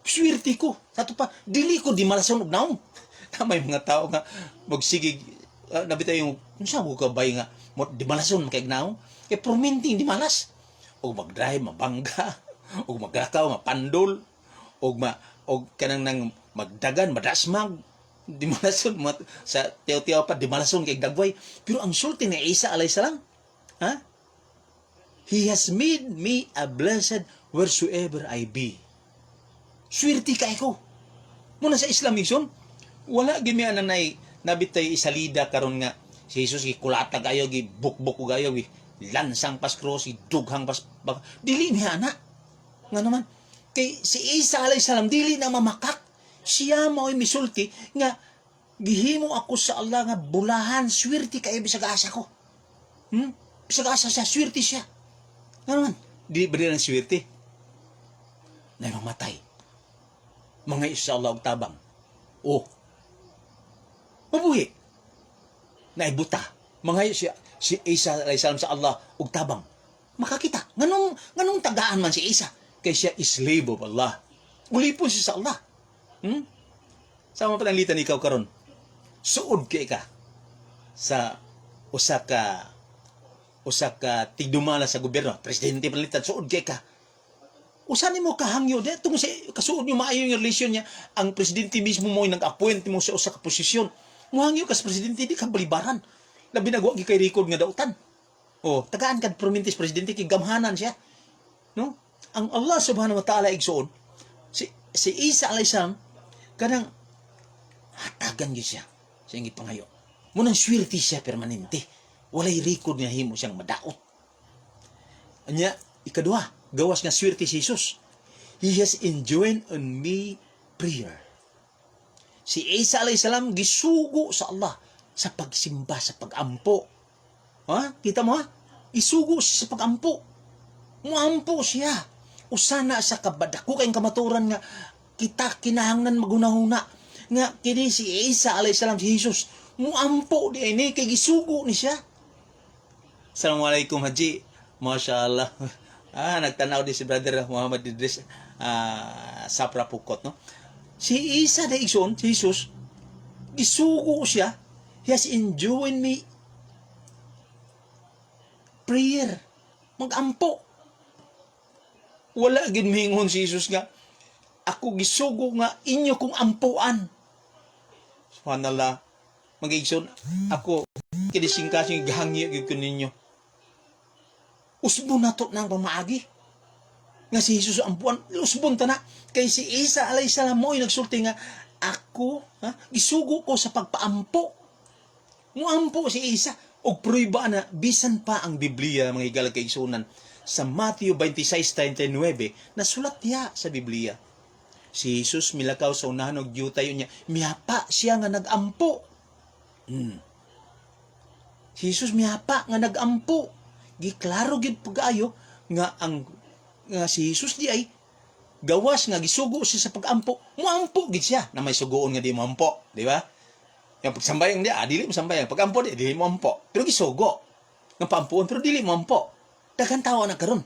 Swerte ko. Sato pa, dili ko di malason og naong. May mga tao nga magsigig, nabitaw yung, kung saan ko kabay nga, di malason makayag naong. Kaya prominting di malas. O mag-drive, mabangga. O maglakaw, mapandol. O kanang nang magdagan, madasmag. Di malason, sa tiyaw-tiyaw pa, di malason kay dagway. Pero ang sulti ni Isa alayhisalam, He has made me a blessed wheresoever I be. Swerte kay ko. Muna sa Islamison, wala gimi anang nabitay isalida karon nga si Jesus gikulata gayo gi bukbuk gayo gi lansang pas cross gi dughang pas dili niya ana. Nga naman kay si Isa alayhisalam dili na mamakak. Siya mao'y misulti nga gihimo ako sa Allah nga bulahan swerte kay bisag asa ko. Bisag asa siya swerte siya. Nga naman di ba ng swerte na mamatay. Mga isa Allah og tabang. Mabuhi. Naibuta. Mga si Isa alayhisalam sa Allah og tabang. Makakita. Nganong tagaan man si Isa? Kay siya is slave of Allah. Ulipon siya sa Allah. Sama pa litan ikaw karon. Suod kay ka sa usa ka tigdumala sa gobyerno, presidente palitan, suod kay ka. Usa nimo kahangyo de tungod sa kasuod niyo maayo yung relasyon niya, ang presidente mismo mo nag-appoint mo sa usa ka posisyon. Muhangyo ka sa presidente di ka balibaran. Labi nagwa gi kay record nga dautan. Tagaan kad promintis presidente kay gamhanan siya. No? Ang Allah subhanahu wa ta'ala igsoon si Isa alayhisalam kanang hatagan gyud siya sa iyang gipangayo. Munang swerte siya permanente. Walay record nga himo siyang madaot. Anya ikaduha, gawas nga swerte si Jesus. He has enjoined on me prayer. Si Isa alayhisalam gisugo sa Allah sa pagsimba, sa pagampo. Kita mo isugo siya sa pagampo. Muampo siya. Usana sa kabadako kayong kamaturan nga kita kinahanglan magunahuna nga kini si Isa alayhisalam si Jesus muampo di ini kay gisugo ni siya. Assalamualaikum Haji. Masyaallah. Nagtanaw di si Brother Muhammad Idris Sapra Pukot, no? Si Isa da igsoon, si Jesus, gisugo siya. He has enjoined me prayer. Magampo. Wala gid miingon si Jesus nga, ako gisugo nga inyo kong ampuan. Subhanallah. Mag-igsoon, ako kinisingkasing gahangyo gid ko ninyo. Usbon na to nang pamaagi. Nga si Jesus ampuan, usbon ta na. Kay si Isa alayhisalam mo'y nagsulti nga, ako, gisugo ko sa pagpaampo. Muampo si Isa. O pruiba na, bisan pa ang Biblia, mga igalag kaigsunan, sa Matthew 26:39, nasulat niya sa Biblia. Si Jesus milakaw sa unahan og diutay niya, miyapa siya nga nagampo. Si Jesus miyapa nga nagampo. Giklaro gid pag-ayo nga si Jesus di ay gawas nga gisugo siya sa pag-ampo. Muampo gid siya na may sugoon nga di muampo, di ba? Yung pagsambayang di dili mo sambayang, pag-ampo di dili mo ampo. Pero gisugo. Nga paampuon pero dili mo ampo. Daghang tawo na karon.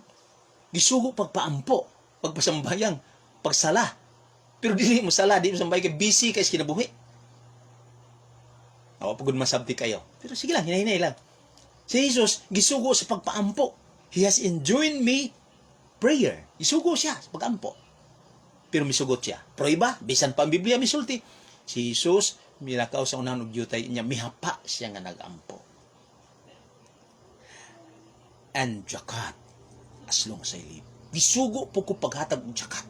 Gisugo pagpaampo, pagpasambayang, pagsala. Pero dili mo sala, di mo sambay kay busy kay kinabuhi. Pagod masabti kayo. Pero sige lang, hinay-hinay lang. Si Jesus, gisugo sa pagpaampo. He has enjoined me prayer. Gisugo siya sa pag-ampo. Pero misugot siya. Pero iba, bisan pa ang Biblia misulti. Si Jesus, milakaw sa unahan og diutay niya, mihapa siya nga nagampo. And jakat, as long as I live. Gisugo po ko paghatag og jakat.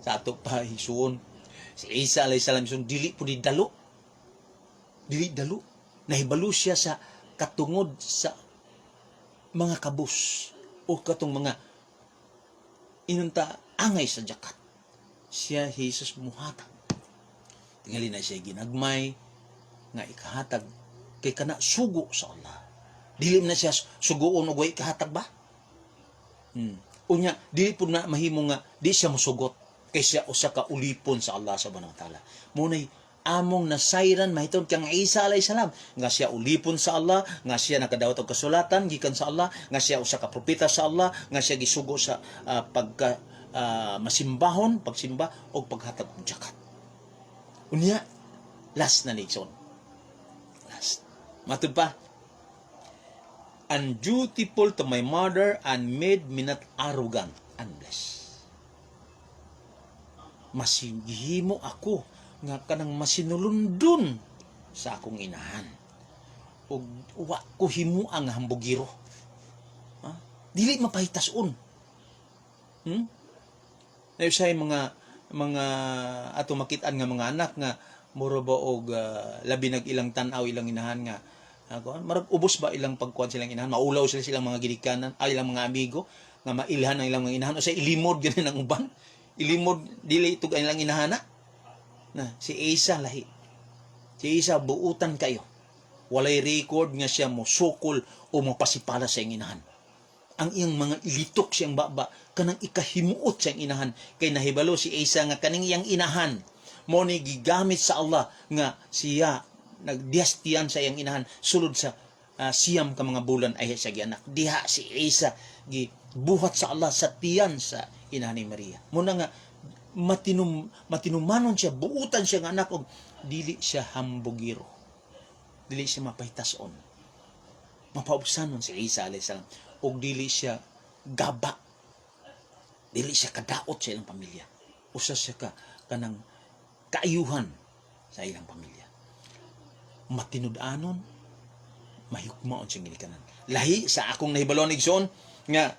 Sa ato pa hisuon, si Isa alayhisalam dili po di dalo. Dili dalo. Nahibalo siya sa katungod sa mga kabus o katong mga inunta angay sa jakat. siya Jesus muhatag. Tingali na siya ginagmay nga ikahatag kay kana sugo sa Allah. Dili na siya sugoon og way ikahatag ba? Unya dili pud na mahimo nga di siya mosugot kay siya usa ka ulipon sa Allah subhanahu wa taala. Munay among nasayran mahitod kang Isa alayhi salam nga siya ulipon sa Allah, nga siya nakadawat og kasulatan gikan sa Allah, nga siya usa ka propeta sa Allah, nga siya gisugo sa pagka masimbahon, pagsimba o paghatag og zakat. Unya, last na Nixon. Last. Matud pa. Undutiful to my mother and made me not arrogant and blessed. Masigihimo ako nga kanang masinulundon sa akong inahan. O wa ko himuang hambugiro. Ha? Dili mapahitason. Nausay mga ato makitaan nga mga anak nga muro ba og labi nag ilang tan-aw ilang inahan nga marag ubos ba ilang pagkuan silang inahan, maulaw sila silang mga gidikanan, ilang mga amigo nga mailhan ang ilang mga inahan o sa ilimod gani ng uban. Ilimod dili itog ilang inahana. Na si Isa lahi. Si Isa buutan kayo. Walay record nga siya mo sukol o mapasipala sa iyang inahan. Ang iyang mga ilitok siyang baba kanang ikahimuot siyang inahan kay nahibalo si Isa nga kaning iyang inahan mo ni gigamit sa Allah nga siya nagdiastiyan sa iyang inahan sulod sa siyam ka mga bulan ay siya gianak. Diha si Isa gibuhat sa Allah sa tiyan sa inahan ni Maria. Muna nga matinumanon siya, buutan siya ng anak og dili siya hambugiro. Dili siya mapahitason. Mapaubsanon si Isa alayhi salam og dili siya gaba. Dili siya kadaot sa ilang pamilya. Usa siya kanang kaayuhan sa ilang pamilya. Matinud-anon, mahigmaon siyang gilikanan. Lahi sa akong nahibalon igsoon nga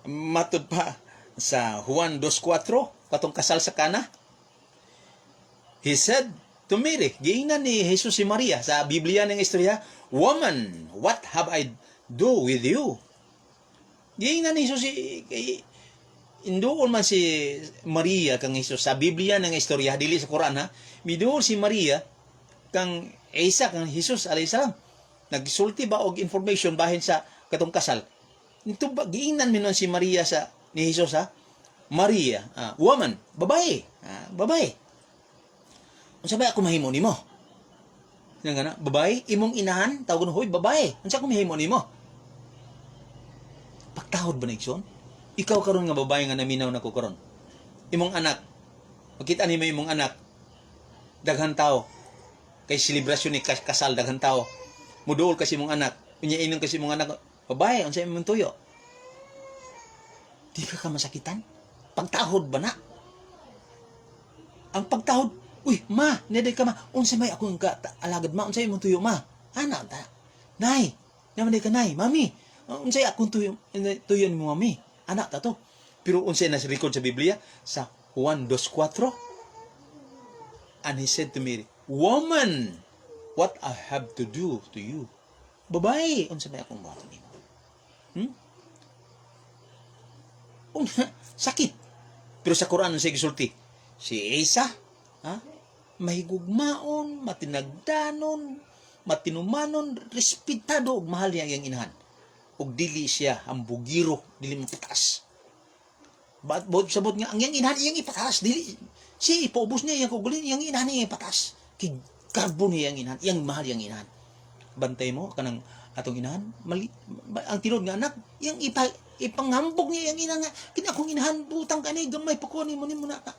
matud pa sa Juan 2:4 katong kasal sa Kana. He said to Mary, giingnan ni Jesus si Maria sa Biblia ng istorya, "Woman, what have I do with you?" Giingnan ni Jesus Induol man si Maria kang Jesus sa Biblia ng istorya, dili sa Quran ha. Miduol si Maria kang Isa kang Jesus alayhi salam. Nagsulti ba og information bahin sa katong kasal. Ito ba giingnan mi si Maria sa ni Jesus ha? Maria, woman, babae, babae. Unsa ba ako mahimo nimo? Nga na, babae, imong inahan, tawag hoy babae. Unsa ko mahimo nimo? Pagtahod ba nigson? Ikaw karon nga babae nga naminaw nako karon. Imong anak, makita nimo imong anak, daghan tao kay selebrasyon ni kasal daghan tao. Muduol kasi imong anak, unya inon kasi imong anak, babae, unsa imong tuyo? Di ka masakitan? Pagtahod ba na? Ang pagtahod, uy, ma, neday ka ma, unsa may ako nga alagad ma, unsa imong tuyo ma? Ana ta. Nay, naman ka nay, mami. Unsa akong tuyo ni mo mami? Anak ta to. Pero unsa na sa record sa Biblia sa Juan 2:4. And he said to Mary, "Woman, what I have to do to you?" Babae, unsa may akong buhaton nimo? Sakit. Pero sa Quran sa gisulti, si Isa, mahigugmaon, matinagdanon, matinumanon, respetado ug mahal niya ang inahan. Ug dili siya hambugiro, dili mapataas. Sabot nga ang iyang inahan iyang ipataas, dili si ipaubos niya iyang kugulin, iyang inahan iyang ipataas. Kay karbon niya iyang inahan, iyang mahal iyang inahan. Bantay mo kanang atong inahan, mali, ang tinod nga anak, iyang ipangambog niya yung ina nga, kina akong inahan, butang ka niya, gamay pa ko, ni mo na ka.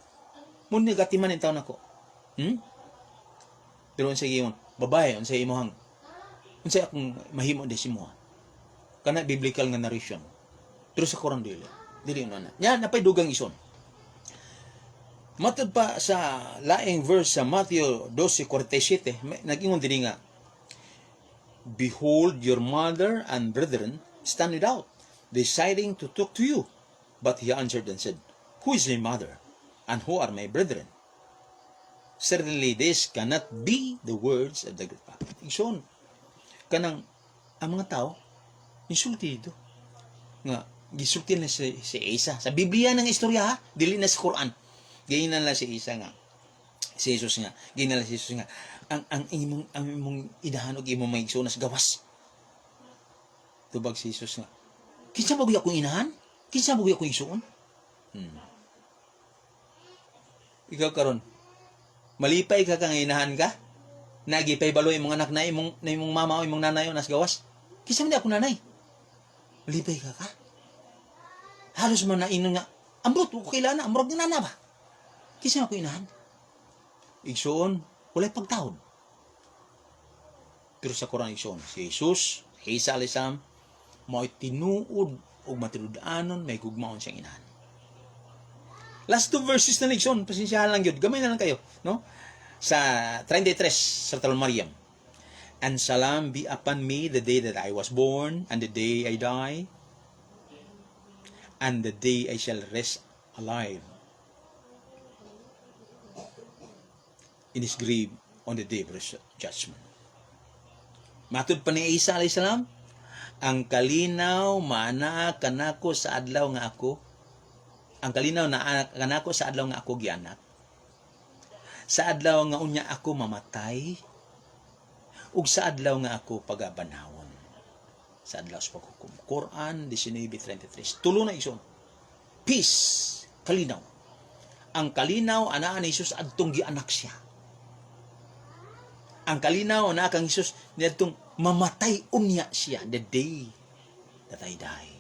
Muna gatiman yung taon ako. Pero unsay giyon, babae, unsay imuhang, unsay akong mahimo di si mo. Kana biblical nga narration. Pero sa Quran dili yun na. Yan, napay dugang ison. Matod pa sa laing verse sa Matthew 12:47, nag-ingon din nga, "Behold, your mother and brethren stand without, deciding to talk to you." But he answered and said, "Who is my mother, and who are my brethren?" Certainly, this cannot be the words of the great prophet. Igsoon, kanang ang mga tao, insulti dito. Nga, gisulti na si Isa. Sa Biblia ng istorya ha, dili na sa Quran. Giingnan lang si Isa nga. Si Jesus nga. Giingnan lang si Jesus nga. Ang imong inahan og imong maigsunas gawas. Tubag si Jesus nga. Kinsa ba akong inahan? Kinsa ba akong igsuon? Ikaw karon, malipay ka kang inahan ka? Nagipay baloy imong anak na imong mama o imong nanay o nas gawas? Kinsa man ako nanay? Malipay ka ka? Halos man na ino nga, ambrot ko kailan na, ambrot nga nana ba? Kinsa ako inahan? Igsuon, walay pagtawon. Pero sa Quran igsuon, si Jesus, Isa alayhi salam, mo'y tinuod o matinudanon, may gugmaon siyang inahan. Last 2 verses na ligson, pasensyahan lang yun. Gamay na lang kayo, no? Sa 33, sa Maryam. And salam be upon me the day that I was born, and the day I die, and the day I shall rest alive in his grave on the day of judgment. Matud pa ni Isa alayhi salam, ang kalinaw maana kanako sa adlaw nga ako, ang kalinaw na kanako sa adlaw nga ako gianak, sa adlaw nga unya ako mamatay, ug sa adlaw nga ako pagabanhawon. Sa adlaw sa paghukom. Quran 19:33. Tulo na ison. Peace, kalinaw. Ang kalinaw anaa ni Jesus adtong gianak siya. Ang kalinaw na kang Jesus niadtong mamatay unya siya the day that I die.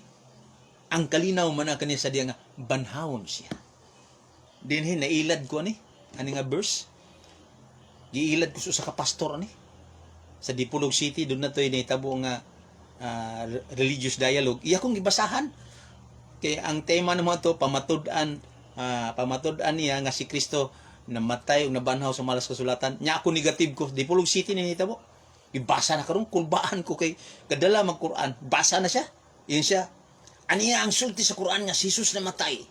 Ang kalinaw man na kaniya sa diya nga banhawon siya. Dinhi nailad ko ani nga verse. Giilad ko sa kapastor ani sa Dipolog City, doon na to'y naitabo nga religious dialogue. Iya kong gibasahan. Kaya ang tema naman to pamatud-an niya nga si Kristo namatay o nabanhaw sa malas kasulatan. Nya ako negative ko. Dipolog City ni hitabo. Ibasa na karon, kulbaan ko kay kadala mag Quran. Basa na siya. Yun siya. Aniya ang sulti sa Quran nga si Jesus namatay.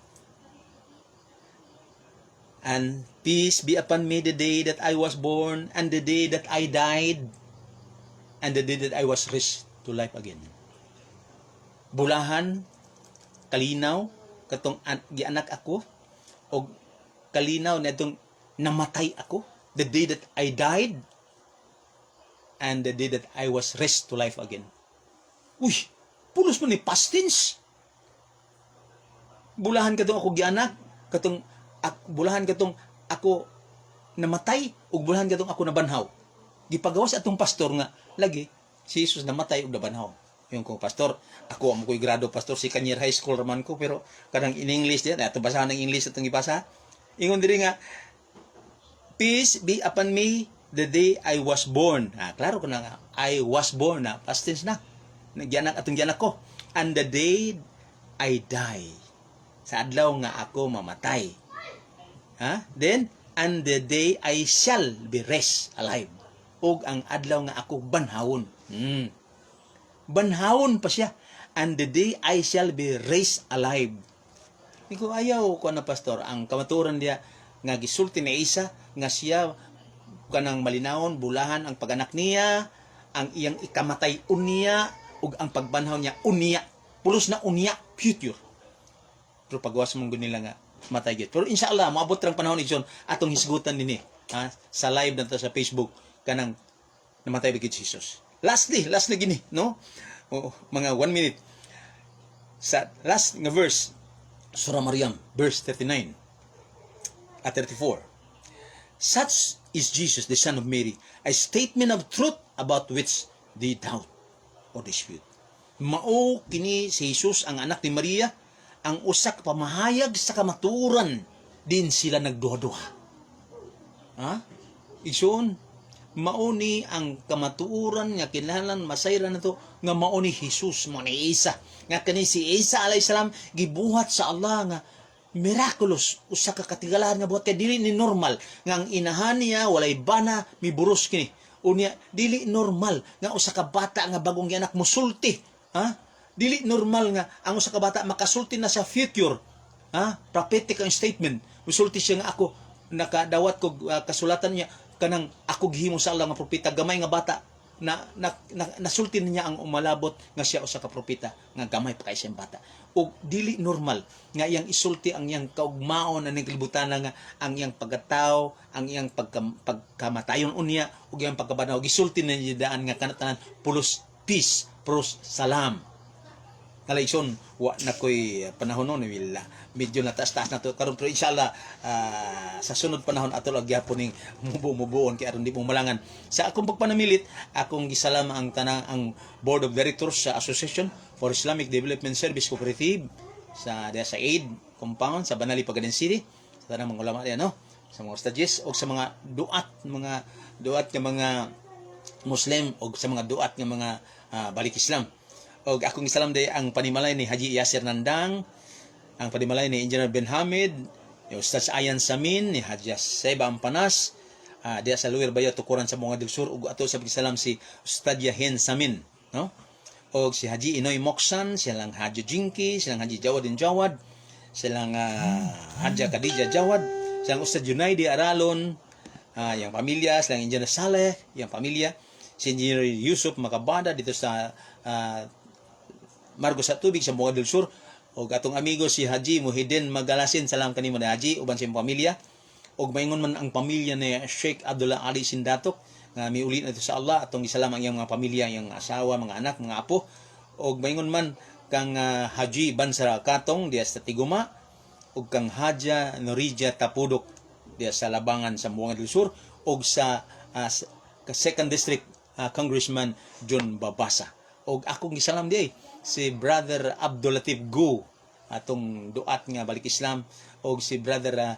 And peace be upon me the day that I was born, and the day that I died, and the day that I was raised to life again. Bulahan, kalinaw, katong gianak ako, o kalinaw na itong namatay ako, the day that I died, and the day that I was raised to life again. Uy, pulos mo ni past tense. Bulahan katong ako gianak, bulahan katong ako namatay, ug bulahan katong ako nabanhaw. Gipagawas atong pastor nga lagi si Jesus namatay ug nabanhaw. Yung kong pastor, ako amo ko'y grado pastor si Kanyir High School raman ko, pero kadang in English diyan, ato basahan ng English atong ibasa. Ingon diri nga, peace be upon me the day I was born. Klaro ko na nga, I was born na, past tense na. Nagyanak atong gianak ko. And the day I die. Sa adlaw nga ako mamatay. Then, and the day I shall be raised alive. Og ang adlaw nga ako banhawon. Banhawon pa siya. And the day I shall be raised alive. Di ko ayaw ko na pastor. Ang kamaturan niya nga gisulti na Isa nga siya kanang malinawon, bulahan ang paganak niya, ang iyang ikamatay unya, ug ang pagbanhaw niya unya. Pulos na unya, future. Pero pagwas mong nila nga matay gid. Pero inshallah maabot rang panahon ni John atong hisgutan dinhi sa live nato sa Facebook kanang namatay bigid si Jesus. Lastly gini, no? Mga 1 minute. Sa last nga verse, Surah Maryam, verse 39 at 34. Such is Jesus, the Son of Mary, a statement of truth about which they doubt or dispute. Mao kini si Jesus ang anak ni Maria, ang usak pamahayag sa kamaturan din sila nagduha-duha. Igsoon, mao ni ang kamaturan nga kinahanglan masayran nato nga mao ni Jesus, mao ni Isa. Nga kani si Isa alayhi salam gibuhat sa Allah nga miraculous, usa ka katigalahan nga buhat kay dili ni normal nga ang inahan niya walay bana miburos kini. Unya dili normal nga usa ka bata nga bagong gianak mosulti. Dili normal nga ang usa ka bata makasulti na sa future. Prophetic ang statement. Musulti siya nga ako nakadawat ko kasulatan niya kanang ako gihimo sa Allah nga propeta, gamay nga bata nasulti niya ang umalabot nga siya usa ka propeta nga gamay pa kay siyang bata. ug dili normal nga iyang isulti ang iyang kaugmaon ang kalibutan nga ang iyang pagkatao, ang iyang pagkamatayon unya ug iyang pagkabanaw gisulti na niya daan nga kanatanan pulos peace, pulos salam. Kalaison wa na koy panahon no wala medyo nataas-taas na to karon pero inshallah sa sunod panahon ato lang gyapon ning mubuon kay aron di mo malangan sa akong pagpanamilit akong gisalam ang tanang ang board of directors sa Association for Islamic Development Service Cooperative sa AID compound sa Banali, Pagaden City sa tanang mga ulama diyan no sa mga ustadis o sa mga duat nga mga Muslim o sa mga duat nga mga balik Islam. Og akong isalam day ang panimalay ni Haji Yasir Nandang, ang panimalay ni Engineer Ben Hamid, ni Ustaz Ayan Samin, ni Haji Seba Ampanas, diya sa Luir Bayo tukuran sa mga Sur ug ato sa pagsalam si Ustad Yahin Samin, no? Og si Haji Inoy Moksan, silang Haji Jinky, silang Haji Jawadin Jawad, silang Haji Khadija Jawad, silang Ustad Junaidi Aralon, yang pamilya, silang Engineer Saleh, yang pamilya, si Engineer Yusuf Makabada dito sa Margo sa Tubig sa Buga del Sur og atong amigo si Haji Muhyiddin Magalasin salam kanimo ni Haji uban sa pamilya og maingon man ang pamilya ni Sheikh Abdullah Ali Sindatok nga miuli na ito sa Allah atong gisalam ang iyang mga pamilya iyang asawa mga anak mga apo og maingon man kang Haji Bansara Katong diya sa Tiguma og kang Haja Norija Tapudok diya sa Labangan sa Buga del Sur og sa Second District Congressman John Babasa og akong gisalam di si Brother Abdul Latif Gu atong duat nga balik Islam og si Brother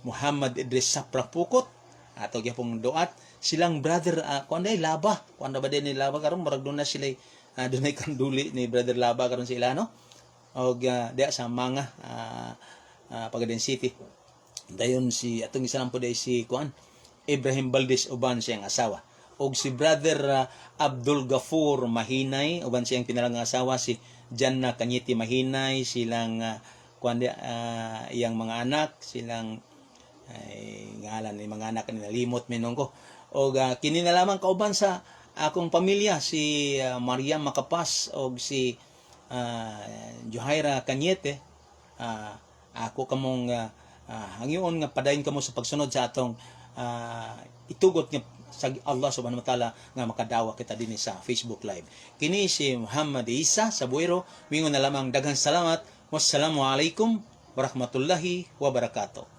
Muhammad Idris Sapra Pukot ato gyapong duat silang brother kuanday Laba kuanda ba din ni Laba karon murag doon na sila dunay kanduli ni Brother Laba karon sila no og diya sa mga Pagaden City dayon si atong gisalam po day si kuan Ibrahim Valdez uban siyang asawa og si Brother Abdul Gafur Mahinay uban siyang pinalang asawa si Janna Kanyiti Mahinay silang iyang mga anak silang ngalan ni mga anak ni nalimot minongko og kini na lamang kauban sa akong pamilya si Mariam Makapas og si Johaira Kanyete ako kamong hangyoon nga padayon kamo sa pagsunod sa atong itugot nga sa Allah subhanahu wa ta'ala nga makadawa kita din sa Facebook Live. Kini si Muhammad Isa sa Buero. Mingon na lamang daghang salamat. Wassalamu alaikum warahmatullahi wabarakatuh.